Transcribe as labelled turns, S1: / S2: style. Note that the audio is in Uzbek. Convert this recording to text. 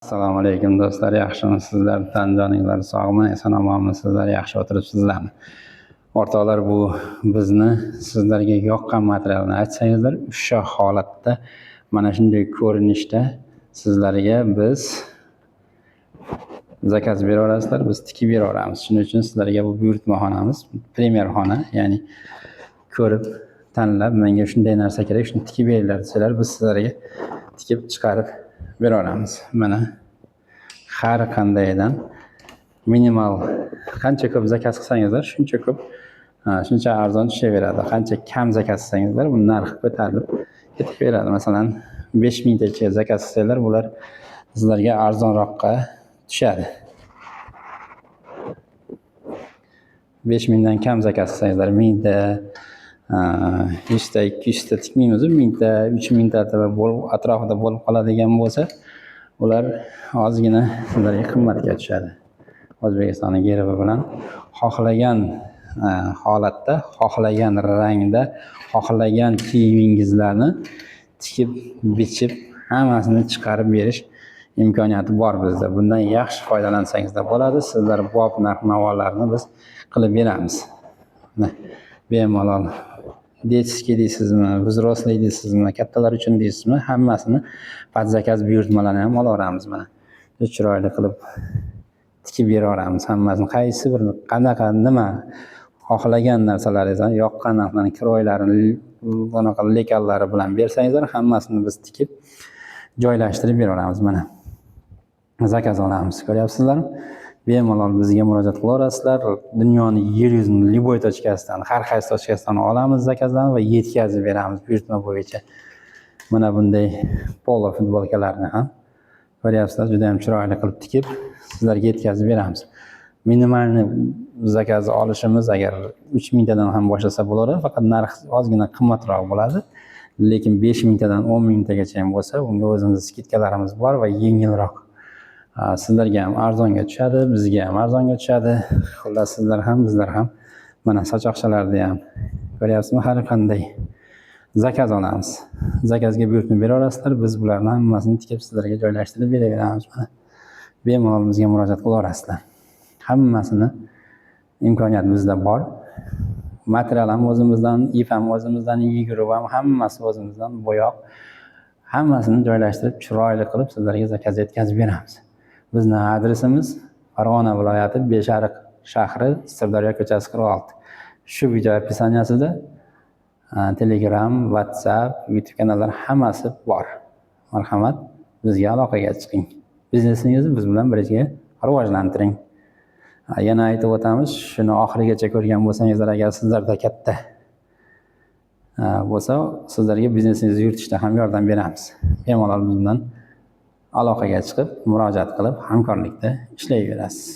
S1: Assalomu alaykum do'stlar, yaxshimisizlar? Tan joninglar sog'mi? Eson-omonmisizlar? Yaxshi o'tiribsizlarmi? O'rtoqlar, bu bizni sizlarga yoqqan materialni aytsangizlar, o'sha holatda mana shunday ko'rinishda sizlarga biz zakaz bera olasizlar, biz tikib bera olamiz. Shuning uchun sizlarga bu buyurtmaxonamiz, premyer xona, ya'ni ko'rib, tanlab, menga shunday narsa kerak, shuni tikib beringlar desalar, biz sizlarga tikib chiqarib bera olamiz. Mana har qandaydan minimal qancha ko'p zakaz qilsangizlar, shuncha ko'p, shuncha arzon tushaveradi. Qancha kam zakaz qilsangizlar, bu narxi ko'tarilib ketaveradi. Masalan, 5000 tacha zakaz qilsanglar, bular sizlarga arzonroqqa tushadi. 5000 dan kam zakaz qilsangizlar, 1000 ta, 100 ta, 200 ta tikmaymiz, 1000 ta, 3000 ta bo'lib atrofida bo'lib qoladigan bo'lsa, ular ozgina sizlarga qimmatga tushadi. O'zbekistonning gerbi bilan xohlagan holatda, xohlagan rangda, xohlagan kiyimingizlarni tikib, bichib, hammasini chiqarib berish imkoniyati bor bizda. Bundan yaxshi foydalansangizlar bo'ladi. Sizlar bob narx-navolarni biz qilib beramiz. Bemalol detskiy deysizmi, vzrosliy deysizmi, kattalar uchun deysizmi, hammasini zakaz buyurtmalarni ham olaveramiz. Mana chiroyli qilib tikib bera olamiz hammasini. Qaysi bir qanaqa nima xohlagan narsalaringizni, yoqqan narxlarni, kiroylarini, bunaqa lekanlari bilan bersangizlar, hammasini biz tikib joylashtirib bera olamiz. Mana zakaz olamiz, ko'ryapsizlarmi? Bemalol bizga murojaat qilaverasizlar. Dunyoning yer yuzining liboy tochkasidan, har qaysi tochkasidan olamiz zakazlarni va yetkazib beramiz buyurtma bo'yicha. Mana bunday polo futbolkalarni ham ko'ryapsizlar, juda ham chiroyli qilib tikib sizlarga yetkazib beramiz. Minimalni zakaz olishimiz agar 3000 tadan ham boshlasa bo'laveradi, faqat narx ozgina qimmatroq bo'ladi. Lekin 5000 tadan 10000 tagacha ham bo'lsa, unga o'zimiz skidkalarimiz bor va yengilroq. Sizlarga ham arzonga tushadi, bizga ham arzonga tushadi. Xullas, sizlar ham, bizlar ham mana sochoqchalarda ham ko'ryapsizmi, har qanday zakaz olamiz. Zakazga buyurtma bera olasizlar, biz bularni hammasini tikib sizlarga joylashtirib beraveramiz. Mana bemalol bizga murojaat qilaverasizlar. Hammasini imkoniyat bizda bor. Material ham o'zimizdan, ip ham o'zimizdan, yiguruv ham hammasi o'zimizdan, bo'yoq hammasini joylashtirib, chiroyli qilib sizlarga zakaz yetkazib beramiz. Bizning adresimiz Farg'ona viloyati Beshariq shahri, Sirdaryo ko'chasi 46. Shu video opisaniyasida Telegram, WhatsApp, YouTube kanallar hammasi bor. Marhamat, bizga aloqaga chiqing. Biznesingizni biz bilan birga rivojlantiring. Yana aytib o'tamiz, shuni oxirigacha ko'rgan bo'lsangizlar, agar sizlarda katta bo'lsa, sizlarga biznesingizni yuritishda ham yordam beramiz. Bemalol biz bilan aloqaga chiqib, murojaat qilib, hamkorlikda ishlayverasiz.